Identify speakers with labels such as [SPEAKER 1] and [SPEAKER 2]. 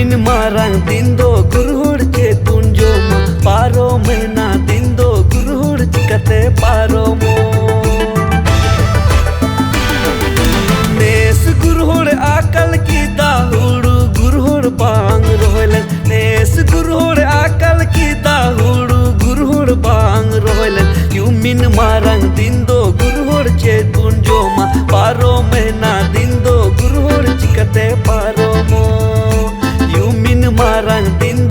[SPEAKER 1] Yumin marang dindo guruhur che punjoma paro mena dindo guruhur chikate paro mo nes guruhur akal kita hudu guruhur bang roilen nes guruhur akal kita hudu guruhur bang roilen Yumin marang dindo guruhur che punjoma paro mena dindo guruhur chikate paro mo Yumin marang din